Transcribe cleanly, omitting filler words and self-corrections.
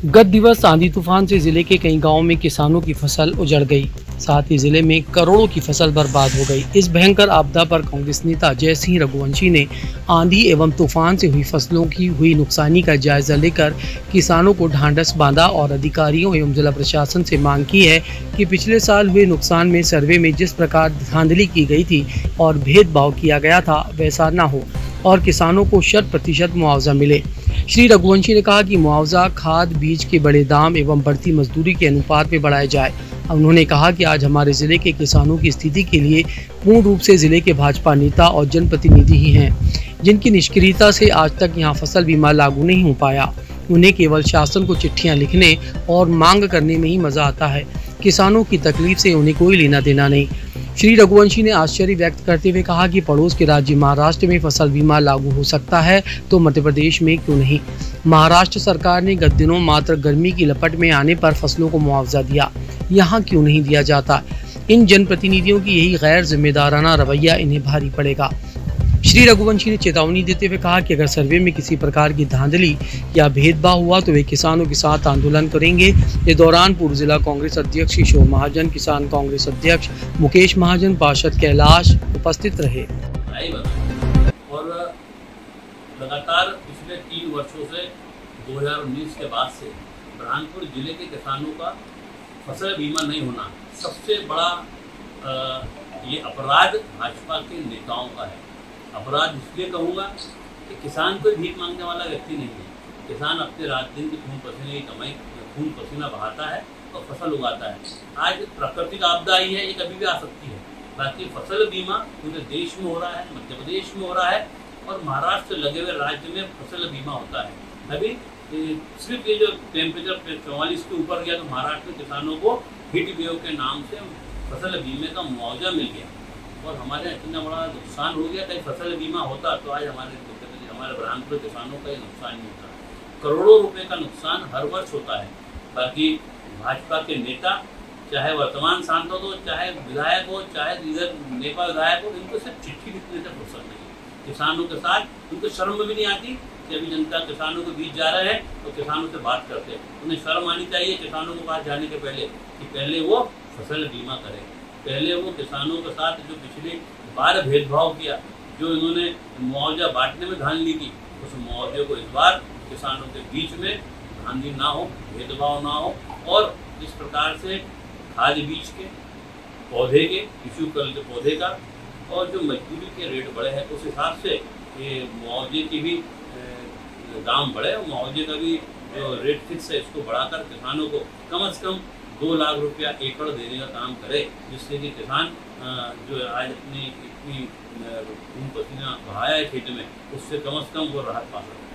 गत दिवस आंधी तूफान से जिले के कई गांवों में किसानों की फसल उजड़ गई। साथ ही जिले में करोड़ों की फसल बर्बाद हो गई। इस भयंकर आपदा पर कांग्रेस नेता जय सिंह रघुवंशी ने आंधी एवं तूफान से हुई फसलों की हुई नुकसानी का जायजा लेकर किसानों को ढांढस बांधा और अधिकारियों एवं जिला प्रशासन से मांग की है कि पिछले साल हुए नुकसान में सर्वे में जिस प्रकार धांधली की गई थी और भेदभाव किया गया था वैसा न हो और किसानों को 100% मुआवजा मिले। श्री रघुवंशी ने कहा कि मुआवजा खाद बीज के बड़े दाम एवं बढ़ती मजदूरी के अनुपात में बढ़ाया जाए। उन्होंने कहा कि आज हमारे जिले के किसानों की स्थिति के लिए पूर्ण रूप से जिले के भाजपा नेता और जनप्रतिनिधि ही हैं, जिनकी निष्क्रियता से आज तक यहां फसल बीमा लागू नहीं हो पाया। उन्हें केवल शासन को चिट्ठियां लिखने और मांग करने में ही मजा आता है। किसानों की तकलीफ से उन्हें कोई लेना देना नहीं। श्री रघुवंशी ने आश्चर्य व्यक्त करते हुए कहा कि पड़ोस के राज्य महाराष्ट्र में फसल बीमा लागू हो सकता है तो मध्य प्रदेश में क्यों नहीं। महाराष्ट्र सरकार ने गत दिनों मात्र गर्मी की लपट में आने पर फसलों को मुआवजा दिया, यहाँ क्यों नहीं दिया जाता। इन जनप्रतिनिधियों की यही गैर जिम्मेदाराना रवैया इन्हें भारी पड़ेगा। श्री रघुवंशी ने चेतावनी देते हुए कहा कि अगर सर्वे में किसी प्रकार की धांधली या भेदभाव हुआ तो वे किसानों के साथ आंदोलन करेंगे। इस दौरान पूर्व जिला कांग्रेस अध्यक्ष किशोर महाजन, किसान कांग्रेस अध्यक्ष मुकेश महाजन, पार्षद कैलाश उपस्थित रहे। और लगातार पिछले 3 वर्षों से 2019 के बाद से बुरहानपुर जिले के किसानों का फसल बीमा नहीं होना सबसे बड़ा ये अपराध भाजपा के नेताओं का है। अपराध इसलिए कहूँगा कि किसान कोई भीख मांगने वाला व्यक्ति नहीं है। किसान अपने रात दिन की खून पसीने की कमाई, खून पसीना बहाता है और फसल उगाता है। आज प्राकृतिक आपदा आई है, ये कभी भी आ सकती है। बाकी फसल बीमा पूरे देश में हो रहा है, मध्य प्रदेश में हो रहा है और महाराष्ट्र से लगे हुए राज्य में फसल बीमा होता है। अभी सिर्फ ये जो टेम्परेचर 44 के ऊपर गया तो महाराष्ट्र के किसानों को हीट वेव के नाम से फसल बीमे का मुआवजा मिल गया और हमारे इतना बड़ा नुकसान हो गया। कहीं फसल बीमा होता तो आज हमारे बुरहानपुर किसानों का ये नुकसान नहीं होता। करोड़ों रुपए का नुकसान हर वर्ष होता है। बाकी भाजपा के नेता, चाहे वर्तमान सांसद हो, चाहे विधायक हो, चाहे इधर नेता विधायक हो, इनको सिर्फ चिट्ठी लिखने से फुर्सत नहीं। किसानों के साथ उनको शर्म भी नहीं आती कि अभी जनता किसानों के बीच जा रहे हैं तो किसानों से बात करते हैं। उन्हें शर्म आनी चाहिए किसानों के पास जाने के पहले कि पहले वो फसल बीमा करें। पहले वो किसानों के साथ जो पिछली बार भेदभाव किया, जो इन्होंने मुआवजा बांटने में धांधली की, उस मुआवजे को इस बार किसानों के बीच में धांधली ना हो, भेदभाव ना हो और इस प्रकार से खाद बीज के, पौधे के, टिश्यू कलर के पौधे का और जो मजदूरी के रेट बढ़े हैं उस हिसाब से ये मुआवजे की भी दाम बढ़े और मुआवजे का भी जो रेट फिक्स है इसको बढ़ाकर किसानों को कम से कम 2 लाख रुपया एकड़ देने का काम करे, जिससे कि किसान जो आज अपनी इतनी खून पसीना बहाया है खेत में, उससे कम वो राहत पा सकते हैं।